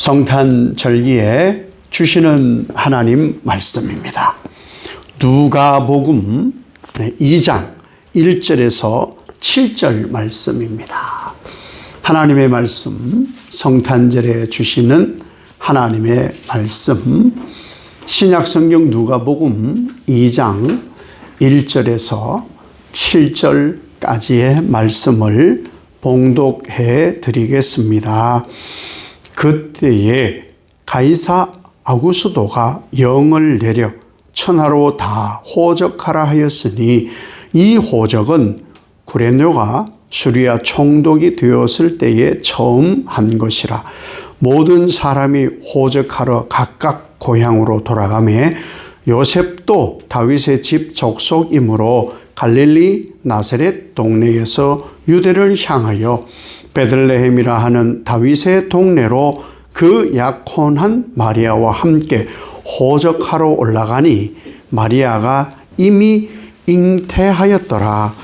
성탄 절기에 주시는 하나님 말씀입니다. 누가복음 2장 1절에서 7절 말씀입니다. 하나님의 말씀, 성탄절에 주시는 하나님의 말씀, 신약성경 누가복음 2장 1절에서 7절까지의 말씀을 봉독해 드리겠습니다. 그때에 가이사 아구스도가 영을 내려 천하로 다 호적하라 하였으니 이 호적은 구레뇨가 수리아 총독이 되었을 때에 처음 한 것이라. 모든 사람이 호적하러 각각 고향으로 돌아가매 요셉도 다윗의 집 족속이므로 갈릴리 나사렛 동네에서 유대를 향하여 베들레헴이라 하는 다윗의 동네로 그 약혼한 마리아와 함께 호적하러 올라가니 마리아가 이미 잉태하였더라.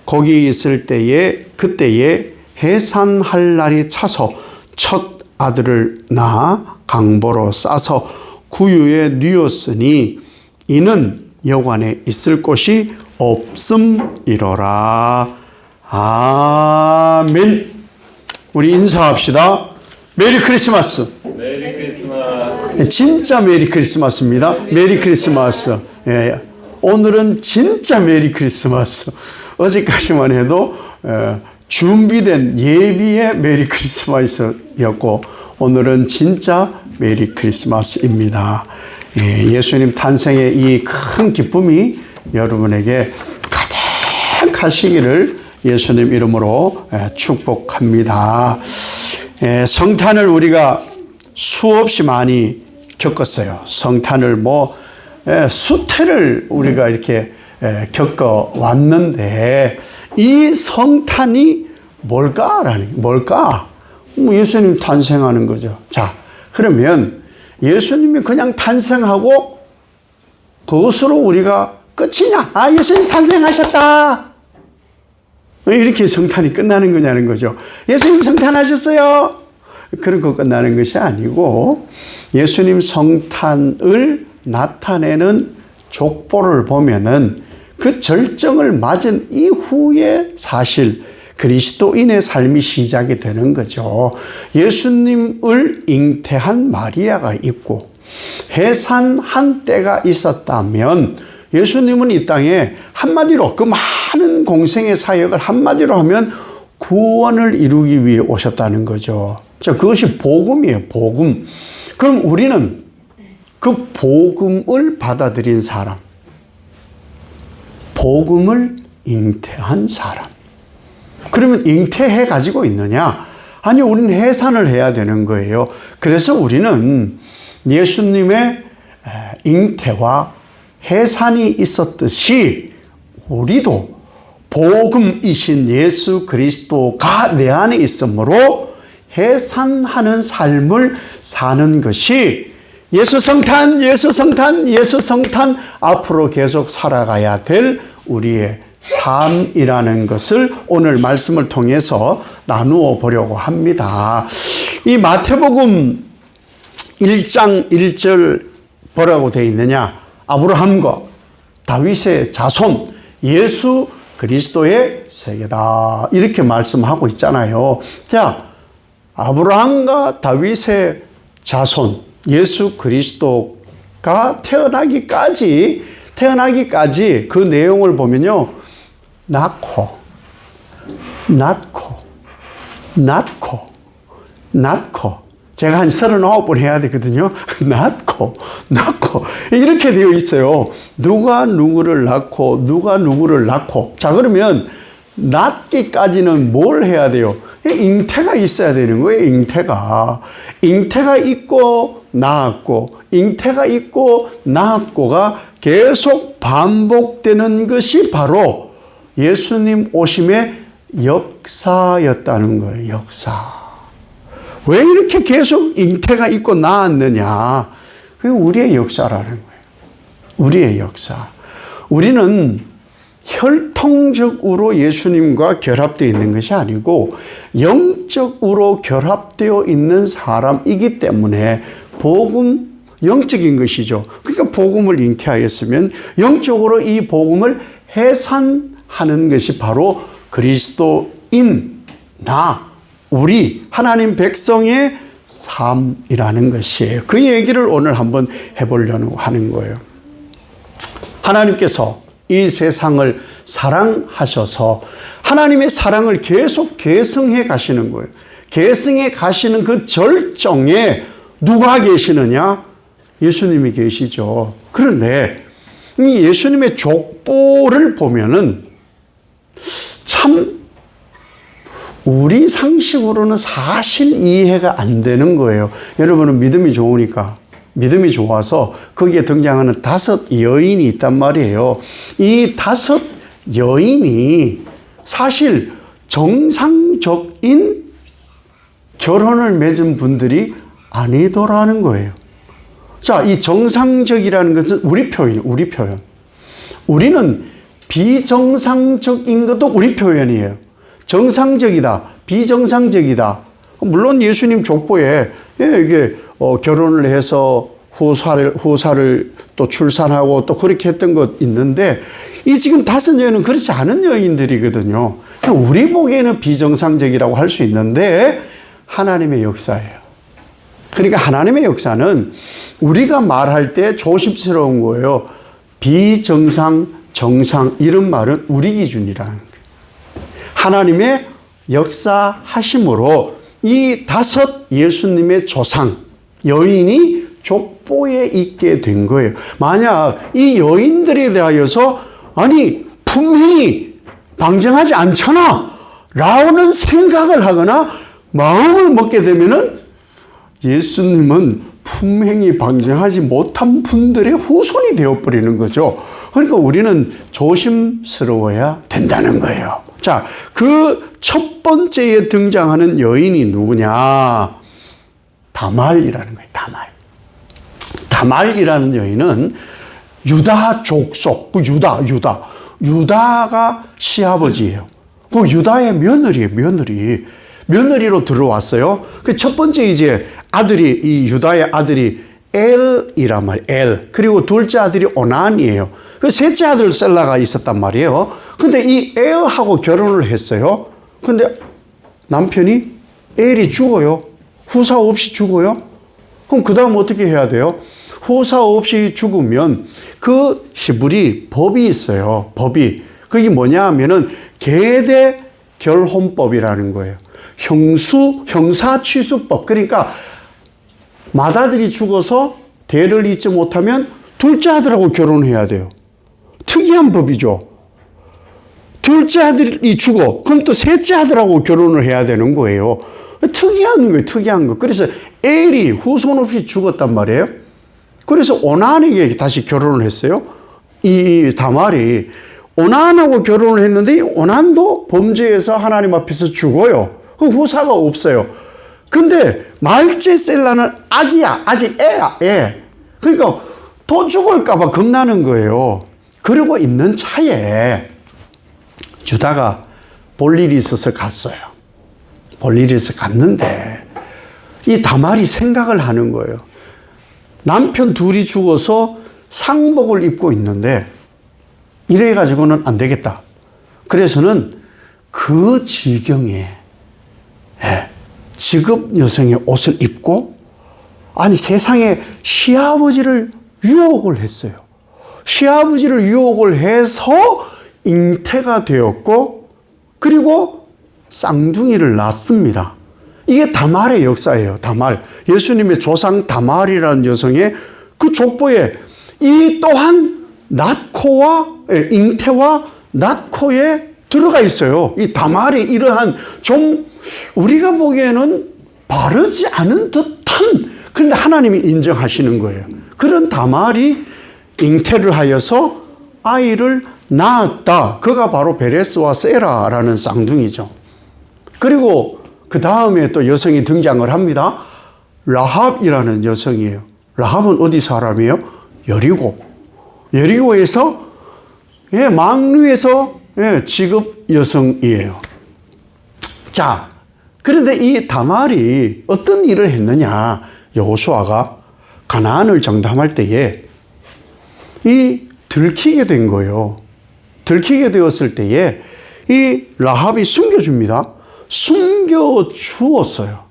거기 있을 때에 그때에 해산할 날이 차서 첫 아들을 낳아 강보로 싸서 구유에 뉘었으니 이는 여관에 있을 곳이 없음이로라. 아멘. 우리 인사합시다. 메리 크리스마스. 메리 크리스마스. 진짜 메리 크리스마스입니다. 메리 크리스마스. 예, 오늘은 진짜 메리 크리스마스. 어제까지만 해도 준비된 예비의 메리 크리스마스였고 오늘은 진짜 메리 크리스마스입니다. 예, 예수님 탄생의 이 큰 기쁨이 여러분에게 가득하시기를 예수님 이름으로 축복합니다. 성탄을 우리가 수없이 많이 겪었어요. 성탄을 수태를 우리가 이렇게 겪어왔는데 이 성탄이 뭘까? 예수님 탄생하는 거죠. 자, 그러면 예수님이 그냥 탄생하고 그것으로 우리가 끝이냐? 예수님 탄생하셨다. 이렇게 성탄이 끝나는 거냐는 거죠. 예수님 성탄하셨어요. 그렇게 끝나는 것이 아니고 예수님 성탄을 나타내는 족보를 보면은 그 절정을 맞은 이후에 사실 그리스도인의 삶이 시작이 되는 거죠. 예수님을 잉태한 마리아가 있고 해산한 때가 있었다면 예수님은 이 땅에 한마디로 그 많은 공생의 사역을 한마디로 하면 구원을 이루기 위해 오셨다는 거죠. 자, 그것이 복음이에요. 복음. 그럼 우리는 그 복음을 받아들인 사람, 복음을 잉태한 사람. 그러면 잉태해 가지고 있느냐? 아니, 우리는 해산을 해야 되는 거예요. 그래서 우리는 예수님의 잉태와 해산이 있었듯이 우리도 복음이신 예수 그리스도가 내 안에 있으므로 해산하는 삶을 사는 것이 예수 성탄 앞으로 계속 살아가야 될 우리의 삶이라는 것을 오늘 말씀을 통해서 나누어 보려고 합니다. 이 마태복음 1장 1절 뭐라고 되어 있느냐? 아브라함과 다윗의 자손 예수 그리스도의 세계다. 이렇게 말씀하고 있잖아요. 자, 아브라함과 다윗의 자손 예수 그리스도가 태어나기까지 그 내용을 보면요. 낳고 제가 한 39번 해야 되거든요. 낳고 이렇게 되어 있어요. 누가 누구를 낳고. 자, 그러면 낳기까지는 뭘 해야 돼요? 잉태가 있어야 되는 거예요. 잉태가 있고 낳았고 잉태가 있고 낳았고가 계속 반복되는 것이 바로 예수님 오심의 역사였다는 거예요. 역사. 왜 이렇게 계속 잉태가 있고 낳았느냐? 그게 우리의 역사라는 거예요. 우리의 역사. 우리는 혈통적으로 예수님과 결합되어 있는 것이 아니고 영적으로 결합되어 있는 사람이기 때문에 복음, 영적인 것이죠. 그러니까 복음을 잉태하였으면 영적으로 이 복음을 해산하는 것이 바로 그리스도인, 우리 하나님 백성의 삶이라는 것이에요. 그 얘기를 오늘 한번 해보려고 하는 거예요. 하나님께서 이 세상을 사랑하셔서 하나님의 사랑을 계속 계승해 가시는 거예요. 계승해 가시는 그 절정에 누가 계시느냐? 예수님이 계시죠. 그런데 이 예수님의 족보를 보면은 참 우리 상식으로는 사실 이해가 안 되는 거예요. 여러분은 믿음이 좋으니까, 믿음이 좋아서 거기에 등장하는 5 여인이 있단 말이에요. 이 5 여인이 사실 정상적인 결혼을 맺은 분들이 아니더라는 거예요. 자, 이 정상적이라는 것은 우리 표현이에요. 우리 표현. 우리는 비정상적인 것도 우리 표현이에요. 정상적이다, 비정상적이다. 물론 예수님 족보에 이게 결혼을 해서 후사를 또 출산하고 또 그렇게 했던 것 있는데 이 지금 5 여인은 그렇지 않은 여인들이거든요. 우리 보기에는 비정상적이라고 할 수 있는데 하나님의 역사예요. 그러니까 하나님의 역사는 우리가 말할 때 조심스러운 거예요. 비정상, 정상 이런 말은 우리 기준이라는 거예요. 하나님의 역사하심으로 이 5 예수님의 조상, 여인이 족보에 있게 된 거예요. 만약 이 여인들에 대하여서 아니 분명히 방정하지 않잖아 라는 생각을 하거나 마음을 먹게 되면은 예수님은 분명히 방정하지 못한 분들의 후손이 되어버리는 거죠. 그러니까 우리는 조심스러워야 된다는 거예요. 자, 그 첫 번째에 등장하는 여인이 누구냐? 다말이라는 거예요. 다말이라는 여인은 유다 족속, 유다가 시아버지예요. 그 유다의 며느리예요, 며느리로 들어왔어요. 그 첫 번째 이제 아들이, 이 유다의 아들이 엘이란 말이에요. 엘. 그리고 둘째 아들이 오난이에요. 그 셋째 아들 셀라가 있었단 말이에요. 근데 이 엘하고 결혼을 했어요. 근데 남편이 엘이 죽어요. 후사 없이 죽어요. 그럼 그 다음 어떻게 해야 돼요? 후사 없이 죽으면 그 히브리 법이 있어요. 법이. 그게 뭐냐 하면은 계대 결혼법이라는 거예요. 형사취수법. 그러니까 맏아들이 죽어서 대를 잇지 못하면 둘째 아들하고 결혼해야 돼요. 특이한 법이죠. 둘째 아들이 죽어. 그럼 또 셋째 아들하고 결혼을 해야 되는 거예요. 특이한 거예요. 특이한 거. 그래서 엘이 후손 없이 죽었단 말이에요. 그래서 오난에게 다시 결혼을 했어요. 이 다말이 오난하고 결혼을 했는데 이 오난도 범죄해서 하나님 앞에서 죽어요. 그 후사가 없어요. 근데 말째 셀라는 아기야. 아직 애야, 애. 그러니까 또 죽을까봐 겁나는 거예요. 그러고 있는 차에 유다가 볼 일이 있어서 갔어요. 볼 일이 있어서 갔는데 이 다말이 생각을 하는 거예요. 남편 둘이 죽어서 상복을 입고 있는데 이래가지고는 안 되겠다. 그래서는 그 지경에 직업 여성의 옷을 입고 아니 세상에 시아버지를 유혹을 했어요. 시아버지를 유혹을 해서 잉태가 되었고 그리고 쌍둥이를 낳습니다. 이게 다말의 역사예요. 다말. 예수님의 조상 다말이라는 여성의 그 족보에 이 또한 잉태와 낳고에 들어가 있어요. 이 다말의 이러한 좀 우리가 보기에는 바르지 않은 듯한 그런데 하나님이 인정하시는 거예요. 그런 다말이 잉태를 하여서 아이를 낳았다. 그가 바로 베레스와 세라라는 쌍둥이죠. 그리고 그 다음에 또 여성이 등장을 합니다. 라합이라는 여성이에요. 라합은 어디 사람이에요? 여리고. 여리고에서 예, 망류에서 예, 지급 여성이에요. 자, 그런데 이 다말이 어떤 일을 했느냐? 여호수아가 가나안을 정탐할 때에 이 들키게 된 거예요. 들키게 되었을 때에 이 라합이 숨겨줍니다. 숨겨주었어요.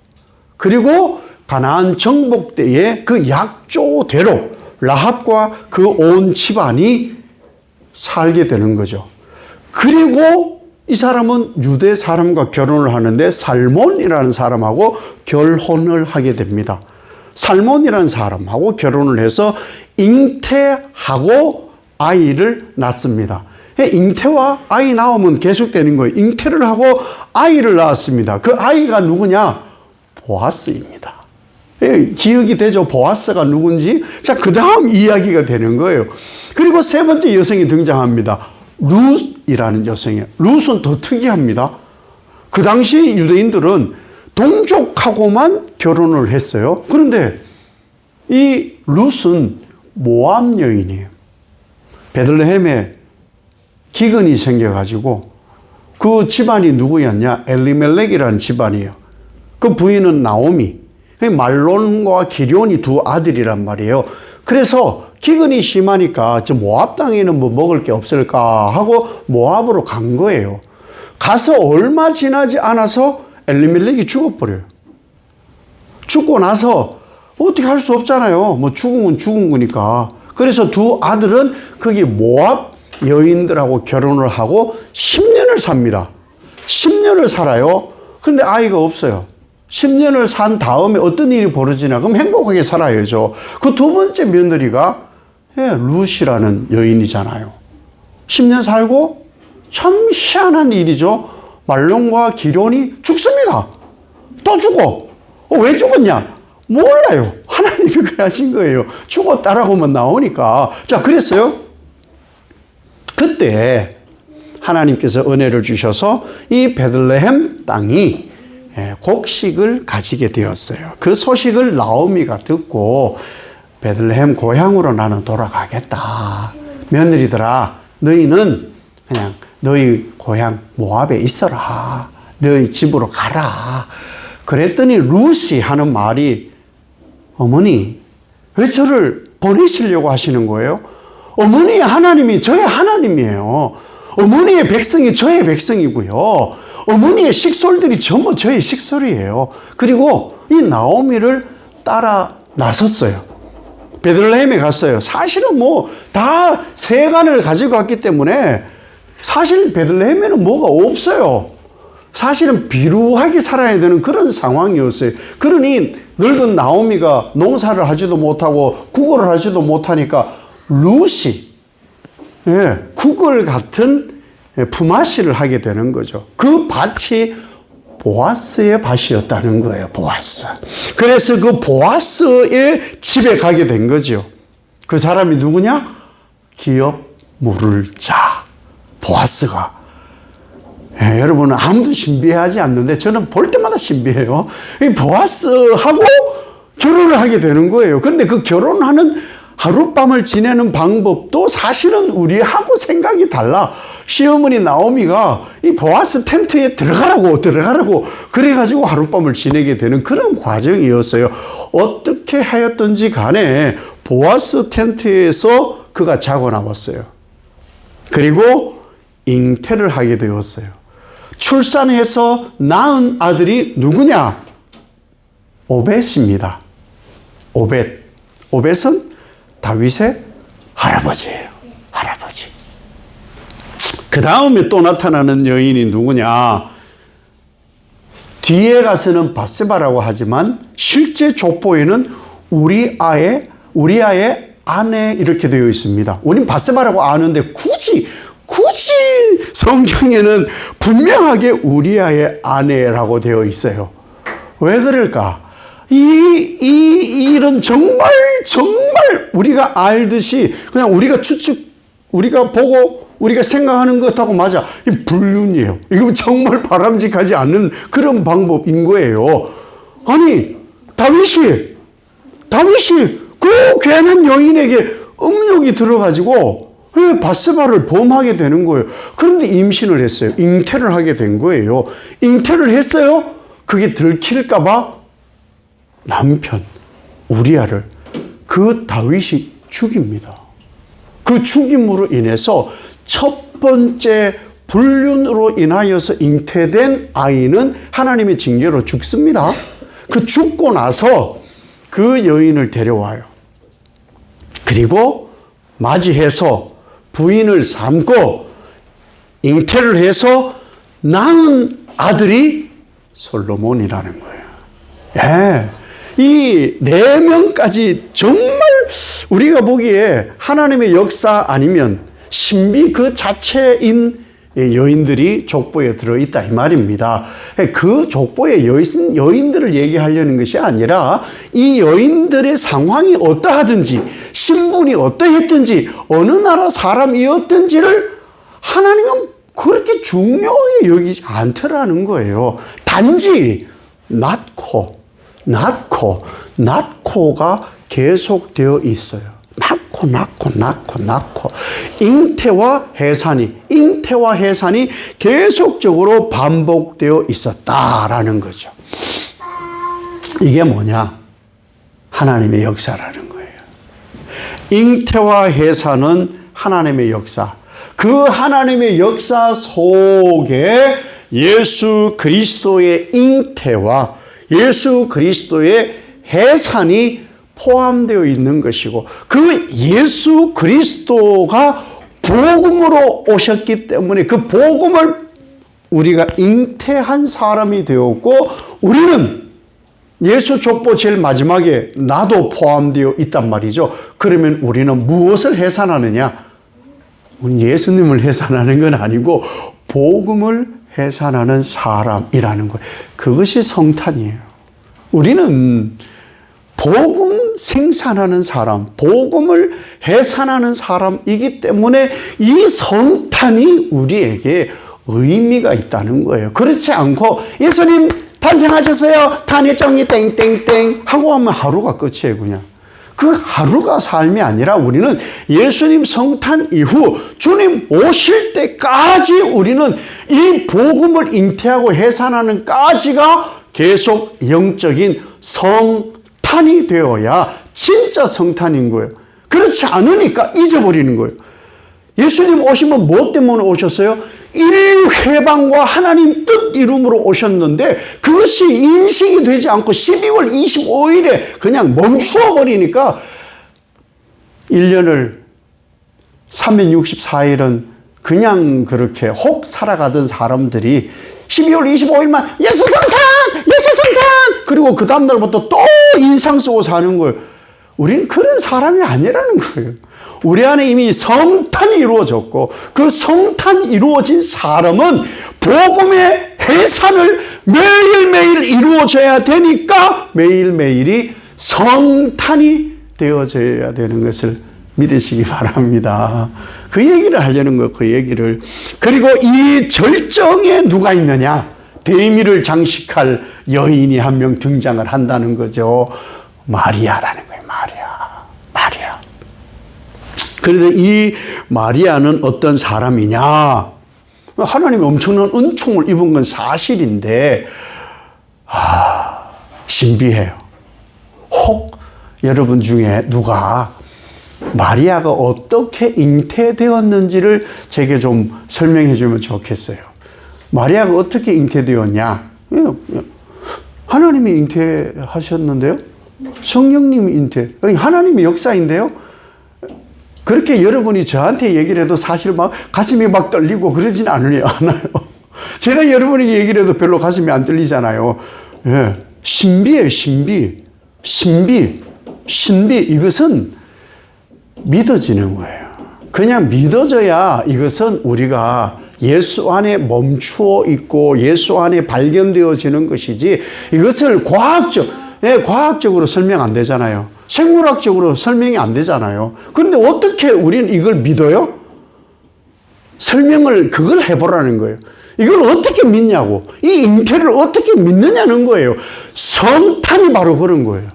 그리고 가나안 정복 때에 그 약조대로 라합과 그 온 집안이 살게 되는 거죠. 그리고 이 사람은 유대 사람과 결혼을 하는데 살몬이라는 사람하고 결혼을 하게 됩니다. 살몬이라는 사람하고 결혼을 해서 잉태하고 아이를 낳습니다. 잉태와 아이 낳으면 계속되는 거예요. 잉태를 하고 아이를 낳았습니다. 그 아이가 누구냐? 보아스입니다. 기억이 되죠? 보아스가 누군지. 자, 그 다음 이야기가 되는 거예요. 그리고 세 번째 여성이 등장합니다. 룻이라는 여성이에요. 룻은 더 특이합니다. 그 당시 유대인들은 동족하고만 결혼을 했어요. 그런데 이 룻은 모압 여인이에요. 베들레헴에 기근이 생겨가지고 그 집안이 누구였냐? 엘리멜렉이라는 집안이에요. 그 부인은 나오미. 말론과 기럝이 두 아들이란 말이에요. 그래서 기근이 심하니까 저 모압 땅에는 뭐 먹을 게 없을까 하고 모압으로 간 거예요. 가서 얼마 지나지 않아서 엘리멜렉이 죽어버려요. 죽고 나서 어떻게 할 수 없잖아요. 뭐 죽은 건 죽은 거니까. 그래서 두 아들은 거기 모압 여인들하고 결혼을 하고 10년을 삽니다. 10년을 살아요. 그런데 아이가 없어요. 10년을 산 다음에 어떤 일이 벌어지냐? 그럼 행복하게 살아야죠. 그 두 번째 며느리가 룻이라는 여인이잖아요. 10년 살고 참 희한한 일이죠. 말론과 기럝이 죽습니다. 또 죽어. 왜 죽었냐? 몰라요. 하나님이 그렇게 하신 거예요. 죽었다라고만 나오니까. 자, 그랬어요. 그때 하나님께서 은혜를 주셔서 이 베들레헴 땅이 곡식을 가지게 되었어요. 그 소식을 나오미가 듣고 베들레헴 고향으로 나는 돌아가겠다. 며느리들아, 너희는 그냥 너희 고향 모압에 있어라. 너희 집으로 가라. 그랬더니 룻이 하는 말이, 어머니, 왜 저를 보내시려고 하시는 거예요? 어머니의 하나님이 저의 하나님이에요. 어머니의 백성이 저의 백성이고요. 어머니의 식솔들이 전부 저의 식솔이에요. 그리고 이 나오미를 따라 나섰어요. 베들레헴에 갔어요. 사실은 뭐 다 세간을 가지고 왔기 때문에 사실 베들레헴에는 뭐가 없어요. 사실은 비루하게 살아야 되는 그런 상황이었어요. 그러니 늙은 나오미가 농사를 하지도 못하고 구걸을 하지도 못하니까 룻이 구걸 같은 품앗이를 하게 되는 거죠. 그 밭이 보아스의 밭이었다는 거예요. 보아스. 그래서 그 보아스의 집에 가게 된 거죠. 그 사람이 누구냐? 기업 물을 자. 보아스가. 여러분은 아무도 신비하지 않는데 저는 볼 때마다 신비해요. 이 보아스하고 결혼을 하게 되는 거예요. 그런데 그 결혼하는 하룻밤을 지내는 방법도 사실은 우리하고 생각이 달라. 시어머니 나오미가 이 보아스 텐트에 들어가라고 그래가지고 하룻밤을 지내게 되는 그런 과정이었어요. 어떻게 하였든지 간에 보아스 텐트에서 그가 자고 나왔어요. 그리고 잉태를 하게 되었어요. 출산해서 낳은 아들이 누구냐? 오벳입니다. 오벳은 다윗의 할아버지예요. 할아버지. 그 다음에 또 나타나는 여인이 누구냐? 뒤에 가서는 바세바라고 하지만 실제 족보에는 우리아의 아내 이렇게 되어 있습니다. 우린 바세바라고 아는데 굳이 성경에는 분명하게 우리아의 아내라고 되어 있어요. 왜 그럴까? 이런 정말 우리가 알듯이 그냥 우리가 보고 우리가 생각하는 것하고 맞아. 이 불륜이에요. 이거 정말 바람직하지 않는 그런 방법인 거예요. 아니, 다윗이 그 괜한 여인에게 음욕이 들어가지고 왜 바세바를 범하게 되는 거예요? 그런데 임신을 했어요. 잉태를 하게 된 거예요. 잉태를 했어요. 그게 들킬까봐 남편 우리아를 그 다윗이 죽입니다. 그 죽임으로 인해서 첫 번째 불륜으로 인하여서 잉태된 아이는 하나님의 징계로 죽습니다. 그 죽고 나서 그 여인을 데려와요. 그리고 맞이해서 부인을 삼고 잉태를 해서 낳은 아들이 솔로몬이라는 거예요. 예. 이 4명까지 정말 우리가 보기에 하나님의 역사 아니면 신비 그 자체인 여인들이 족보에 들어있다 이 말입니다. 그 족보의 여인들을 얘기하려는 것이 아니라 이 여인들의 상황이 어떠하든지 신분이 어떠했든지 어느 나라 사람이었든지를 하나님은 그렇게 중요하게 여기지 않더라는 거예요. 단지 낳고가 계속되어 있어요. 낳고 잉태와 해산이 계속적으로 반복되어 있었다라는 거죠. 이게 뭐냐? 하나님의 역사라는 거예요. 잉태와 해산은 하나님의 역사. 그 하나님의 역사 속에 예수 그리스도의 잉태와 예수 그리스도의 해산이 포함되어 있는 것이고 그 예수 그리스도가 복음으로 오셨기 때문에 그 복음을 우리가 잉태한 사람이 되었고 우리는 예수 족보 제일 마지막에 나도 포함되어 있단 말이죠. 그러면 우리는 무엇을 해산하느냐? 예수님을 해산하는 건 아니고 복음을 해산하는 사람이라는 거예요. 그것이 성탄이에요. 우리는 복음 생산하는 사람, 복음을 해산하는 사람이기 때문에 이 성탄이 우리에게 의미가 있다는 거예요. 그렇지 않고 예수님 탄생하셨어요. 탄일정이 땡땡땡 하고 하면 하루가 끝이에요. 그냥. 그 하루가 삶이 아니라 우리는 예수님 성탄 이후 주님 오실 때까지 우리는 이 복음을 잉태하고 해산하는 까지가 계속 영적인 성탄이 되어야 진짜 성탄인 거예요. 그렇지 않으니까 잊어버리는 거예요. 예수님 오시면 뭐 때문에 오셨어요? 인류 해방과 하나님 뜻 이름으로 오셨는데 그것이 인식이 되지 않고 12월 25일에 그냥 멈추어 버리니까 1년을 364일은 그냥 그렇게 혹 살아가던 사람들이 12월 25일만 예수 성탄! 그리고 그 다음날부터 또 인상 쓰고 사는 거예요. 우리는 그런 사람이 아니라는 거예요. 우리 안에 이미 성탄이 이루어졌고 그 성탄 이루어진 사람은 복음의 해산을 매일매일 이루어져야 되니까 매일매일이 성탄이 되어져야 되는 것을 믿으시기 바랍니다. 그 얘기를 하려는 거예요. 그 얘기를. 그리고 이 절정에 누가 있느냐? 대미를 장식할 여인이 한 명 등장을 한다는 거죠. 마리아라는 거예요. 마리아. 그런데 이 마리아는 어떤 사람이냐? 하나님이 엄청난 은총을 입은 건 사실인데 신비해요. 혹 여러분 중에 누가 마리아가 어떻게 잉태되었는지를 제게 좀 설명해 주면 좋겠어요. 마리아가 어떻게 잉태되었냐? 하나님이 잉태하셨는데요? 성령님이 잉태. 하나님의 역사인데요? 그렇게 여러분이 저한테 얘기를 해도 사실 막 가슴이 막 떨리고 그러진 않아요. 제가 여러분이 얘기를 해도 별로 가슴이 안 떨리잖아요. 예. 신비예요, 신비. 이것은 믿어지는 거예요. 그냥 믿어져야 이것은 우리가 예수 안에 멈추어 있고 예수 안에 발견되어지는 것이지 이것을 과학적으로 설명 안 되잖아요. 생물학적으로 설명이 안 되잖아요. 그런데 어떻게 우리는 이걸 믿어요? 설명을 그걸 해보라는 거예요. 이걸 어떻게 믿냐고. 이 잉태를 어떻게 믿느냐는 거예요. 성탄이 바로 그런 거예요.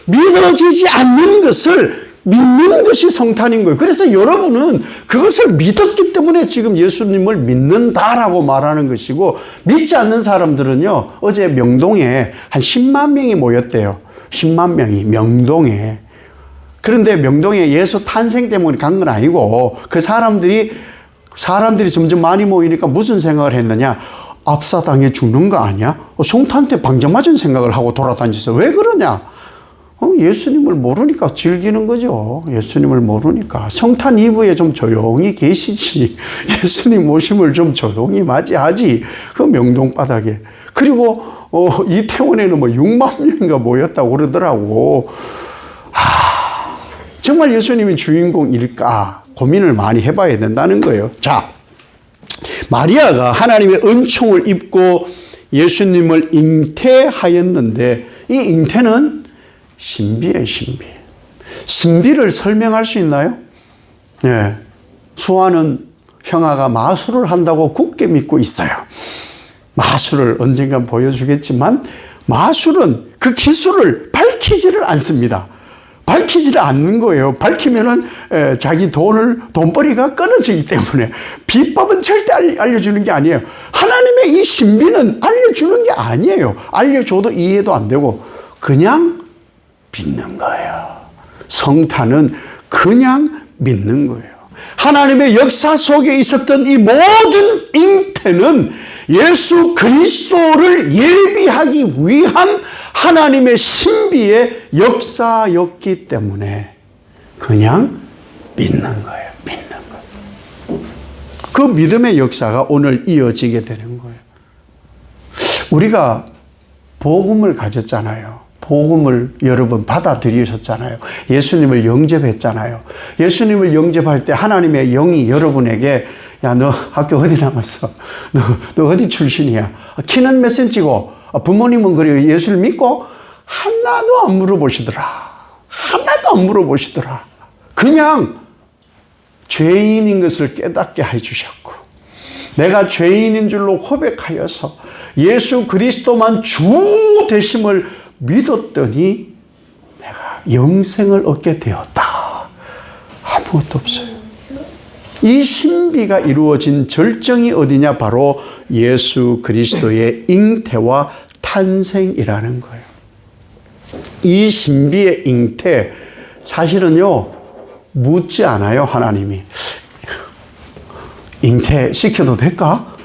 믿어지지 않는 것을 믿는 것이 성탄인 거예요. 그래서 여러분은 그것을 믿었기 때문에 지금 예수님을 믿는다라고 말하는 것이고, 믿지 않는 사람들은요, 어제 명동에 한 10만 명이 모였대요. 10만 명이 명동에. 그런데 명동에 예수 탄생 때문에 간 건 아니고, 그 사람들이 점점 많이 모이니까 무슨 생각을 했느냐? 압사당해 죽는 거 아니야? 성탄 때 방정 맞은 생각을 하고 돌아다녔어요. 왜 그러냐? 예수님을 모르니까 즐기는 거죠. 예수님을 모르니까. 성탄 이브에 좀 조용히 계시지. 예수님 오심을 좀 조용히 맞이하지. 그 명동바닥에. 그리고 이태원에는 뭐 6만 명인가 모였다고 그러더라고. 정말 예수님이 주인공일까? 고민을 많이 해봐야 된다는 거예요. 자, 마리아가 하나님의 은총을 입고 예수님을 잉태하였는데, 이 잉태는 신비예요, 신비. 신비를 설명할 수 있나요? 네. 수아는 형아가 마술을 한다고 굳게 믿고 있어요. 마술을 언젠간 보여주겠지만, 마술은 그 기술을 밝히지를 않습니다. 밝히지를 않는 거예요. 밝히면은 자기 돈벌이가 끊어지기 때문에. 비법은 절대 알려주는 게 아니에요. 하나님의 이 신비는 알려주는 게 아니에요. 알려줘도 이해도 안 되고 그냥 믿는 거예요. 성탄은 그냥 믿는 거예요. 하나님의 역사 속에 있었던 이 모든 잉태는 예수 그리스도를 예비하기 위한 하나님의 신비의 역사였기 때문에 그냥 믿는 거예요. 믿는 거예요. 그 믿음의 역사가 오늘 이어지게 되는 거예요. 우리가 복음을 가졌잖아요. 복음을 여러분 받아들이셨잖아요. 예수님을 영접했잖아요. 예수님을 영접할 때 하나님의 영이 여러분에게, 야, 너 학교 어디 나왔어? 너 어디 출신이야? 키는 몇 센치고? 부모님은 그래요. 예수를 믿고? 하나도 안 물어보시더라. 하나도 안 물어보시더라. 그냥 죄인인 것을 깨닫게 해주셨고, 내가 죄인인 줄로 고백하여서 예수 그리스도만 주 되심을 믿었더니 내가 영생을 얻게 되었다. 아무것도 없어요. 이 신비가 이루어진 절정이 어디냐? 바로 예수 그리스도의 잉태와 탄생이라는 거예요. 이 신비의 잉태, 사실은요, 묻지 않아요, 하나님이. 잉태 시켜도 될까?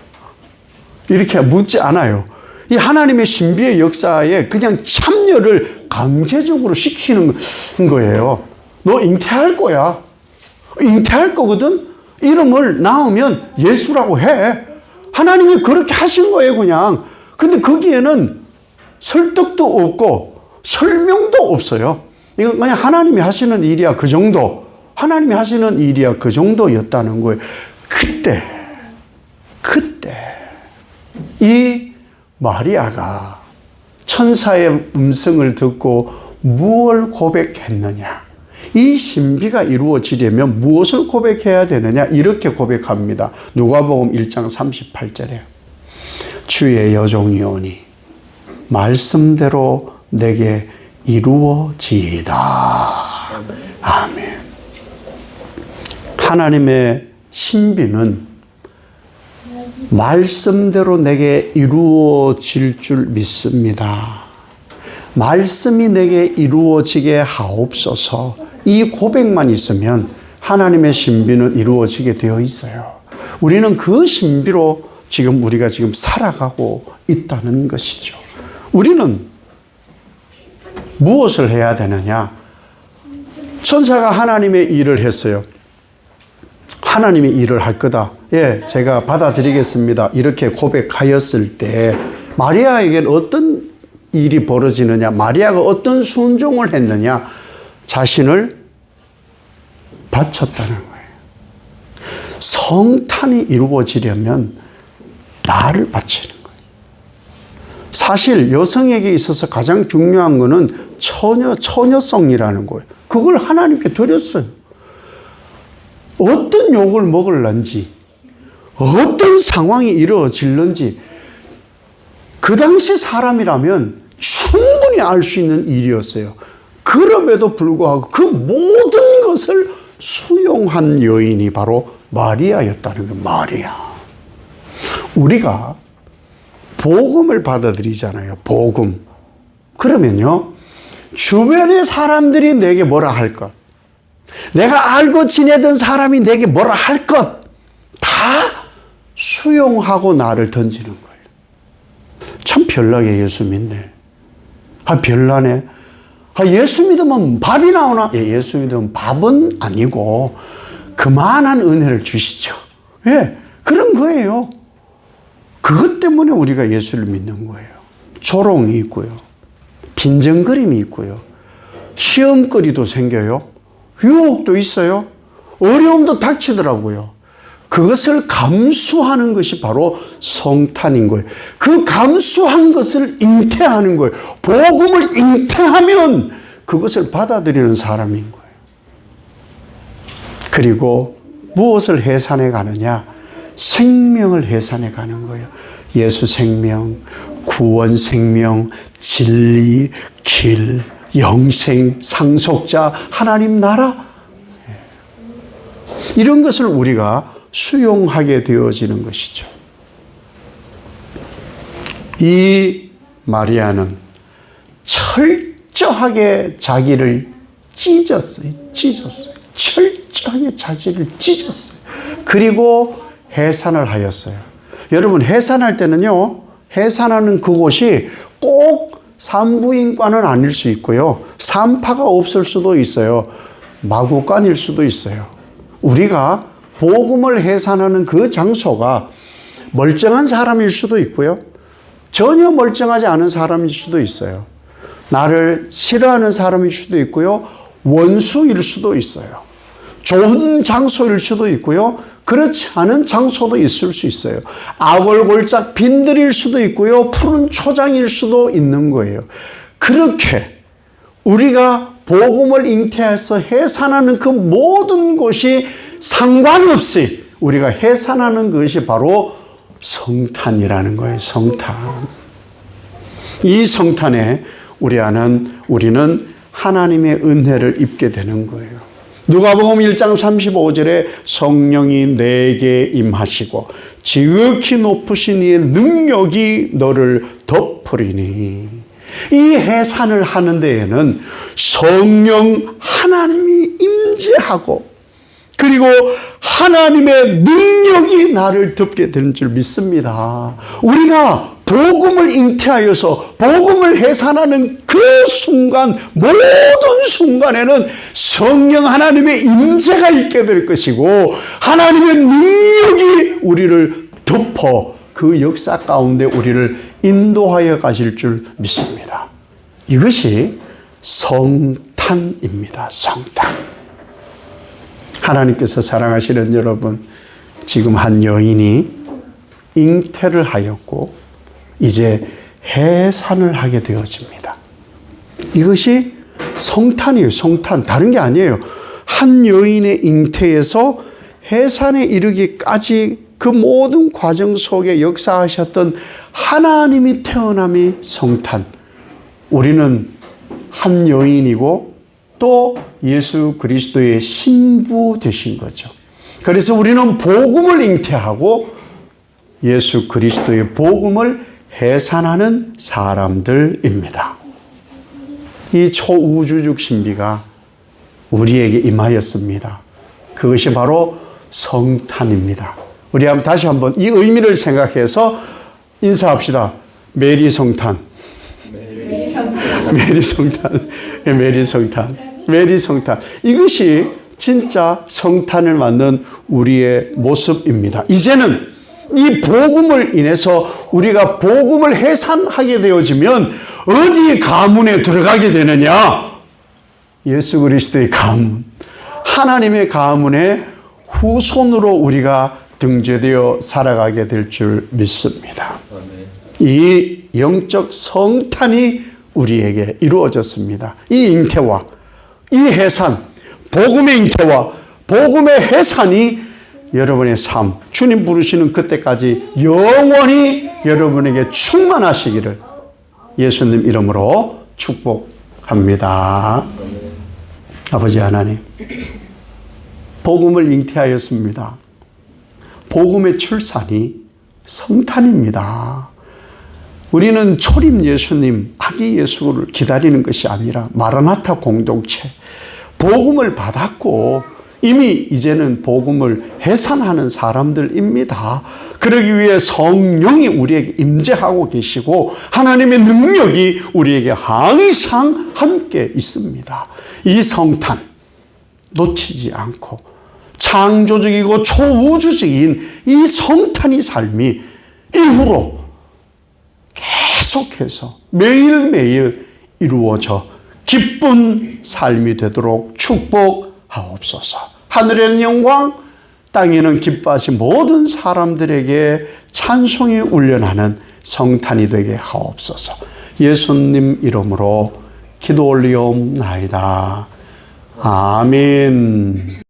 이렇게 묻지 않아요. 이 하나님의 신비의 역사에 그냥 참여를 강제적으로 시키는 거예요. 너 잉태할 거야. 잉태할 거거든? 이름을 낳으면 예수라고 해. 하나님이 그렇게 하신 거예요, 그냥. 근데 거기에는 설득도 없고 설명도 없어요. 이건 그냥 하나님이 하시는 일이야, 그 정도. 하나님이 하시는 일이야, 그 정도였다는 거예요. 그때 이 마리아가 천사의 음성을 듣고 무엇을 고백했느냐? 이 신비가 이루어지려면 무엇을 고백해야 되느냐? 이렇게 고백합니다. 누가복음 1장 38절에 주의 여종이오니 말씀대로 내게 이루어지이다. 아멘. 하나님의 신비는 말씀대로 내게 이루어질 줄 믿습니다. 말씀이 내게 이루어지게 하옵소서. 이 고백만 있으면 하나님의 신비는 이루어지게 되어 있어요. 우리는 그 신비로 우리가 지금 살아가고 있다는 것이죠. 우리는 무엇을 해야 되느냐? 천사가 하나님의 일을 했어요. 하나님이 일을 할 거다. 예, 제가 받아들이겠습니다. 이렇게 고백하였을 때 마리아에게는 어떤 일이 벌어지느냐? 마리아가 어떤 순종을 했느냐? 자신을 바쳤다는 거예요. 성탄이 이루어지려면 나를 바치는 거예요. 사실 여성에게 있어서 가장 중요한 것은 처녀성이라는 거예요. 그걸 하나님께 드렸어요. 어떤 욕을 먹을런지, 어떤 상황이 이루어질는지 그 당시 사람이라면 충분히 알 수 있는 일이었어요. 그럼에도 불구하고 그 모든 그것을 수용한 여인이 바로 마리아였다는 거예요. 마리아. 우리가 복음을 받아들이잖아요. 복음. 그러면요, 주변의 사람들이 내게 뭐라 할 것, 내가 알고 지내던 사람이 내게 뭐라 할 것, 다 수용하고 나를 던지는 거예요. 참 별나게 예수 믿네. 별나네. 예수 믿으면 밥이 나오나? 예, 예수 믿으면 밥은 아니고 그만한 은혜를 주시죠. 예, 그런 거예요. 그것 때문에 우리가 예수를 믿는 거예요. 조롱이 있고요. 빈정거림이 있고요. 시험거리도 생겨요. 유혹도 있어요. 어려움도 닥치더라고요. 그것을 감수하는 것이 바로 성탄인 거예요. 그 감수한 것을 잉태하는 거예요. 복음을 잉태하면 그것을 받아들이는 사람인 거예요. 그리고 무엇을 해산해 가느냐? 생명을 해산해 가는 거예요. 예수 생명, 구원 생명, 진리, 길, 영생, 상속자, 하나님 나라. 이런 것을 우리가 수용하게 되어지는 것이죠. 이 마리아는 철저하게 자기를 찢었어요. 철저하게 자기를 찢었어요. 그리고 해산을 하였어요. 여러분, 해산할 때는요, 해산하는 그곳이 꼭 산부인과는 아닐 수 있고요. 산파가 없을 수도 있어요. 마구간일 수도 있어요. 우리가 복음을 해산하는 그 장소가 멀쩡한 사람일 수도 있고요. 전혀 멀쩡하지 않은 사람일 수도 있어요. 나를 싫어하는 사람일 수도 있고요. 원수일 수도 있어요. 좋은 장소일 수도 있고요. 그렇지 않은 장소도 있을 수 있어요. 아골골짝 빈들일 수도 있고요. 푸른 초장일 수도 있는 거예요. 그렇게 우리가 복음을 잉태해서 해산하는 그 모든 곳이 상관없이 우리가 해산하는 것이 바로 성탄이라는 거예요. 성탄. 이 성탄에 우리는 하나님의 은혜를 입게 되는 거예요. 누가복음 1장 35절에 성령이 내게 임하시고 지극히 높으신 이의 능력이 너를 덮으리니. 이 해산을 하는 데에는 성령 하나님이 임재하고 그리고 하나님의 능력이 나를 덮게 되는 줄 믿습니다. 우리가 복음을 잉태하여서 복음을 해산하는 그 순간, 모든 순간에는 성령 하나님의 임재가 있게 될 것이고 하나님의 능력이 우리를 덮어 그 역사 가운데 우리를 인도하여 가실 줄 믿습니다. 이것이 성탄입니다. 성탄. 하나님께서 사랑하시는 여러분, 지금 한 여인이 잉태를 하였고 이제 해산을 하게 되어집니다. 이것이 성탄이에요. 성탄. 다른 게 아니에요. 한 여인의 잉태에서 해산에 이르기까지 그 모든 과정 속에 역사하셨던 하나님이 태어남이 성탄. 우리는 한 여인이고 또 예수 그리스도의 신부 되신 거죠. 그래서 우리는 복음을 잉태하고 예수 그리스도의 복음을 해산하는 사람들입니다. 이 초우주적 신비가 우리에게 임하였습니다. 그것이 바로 성탄입니다. 우리 다시 한번 이 의미를 생각해서 인사합시다. 메리 성탄. 메리 성탄. 메리 성탄. 메리 성탄. 이것이 진짜 성탄을 맞는 우리의 모습입니다. 이제는 이 복음을 인해서 우리가 복음을 해산하게 되어지면 어디 가문에 들어가게 되느냐? 예수 그리스도의 가문, 하나님의 가문의 후손으로 우리가 등재되어 살아가게 될 줄 믿습니다. 이 영적 성탄이 우리에게 이루어졌습니다. 이 잉태와 이 해산, 복음의 잉태와 복음의 해산이 여러분의 삶, 주님 부르시는 그때까지 영원히 여러분에게 충만하시기를 예수님 이름으로 축복합니다. 아버지 하나님, 복음을 잉태하였습니다. 복음의 출산이 성탄입니다. 우리는 초림 예수님, 아기 예수를 기다리는 것이 아니라 마라나타 공동체, 복음을 받았고 이미 이제는 복음을 해산하는 사람들입니다. 그러기 위해 성령이 우리에게 임재하고 계시고 하나님의 능력이 우리에게 항상 함께 있습니다. 이 성탄 놓치지 않고 창조적이고 초우주적인 이 성탄의 삶이 이후로 계속해서 매일매일 이루어져 기쁜 삶이 되도록 축복하옵소서. 하늘에는 영광, 땅에는 기뻐하신 모든 사람들에게 찬송이 울려나는 성탄이 되게 하옵소서. 예수님 이름으로 기도 올리옵나이다. 아멘.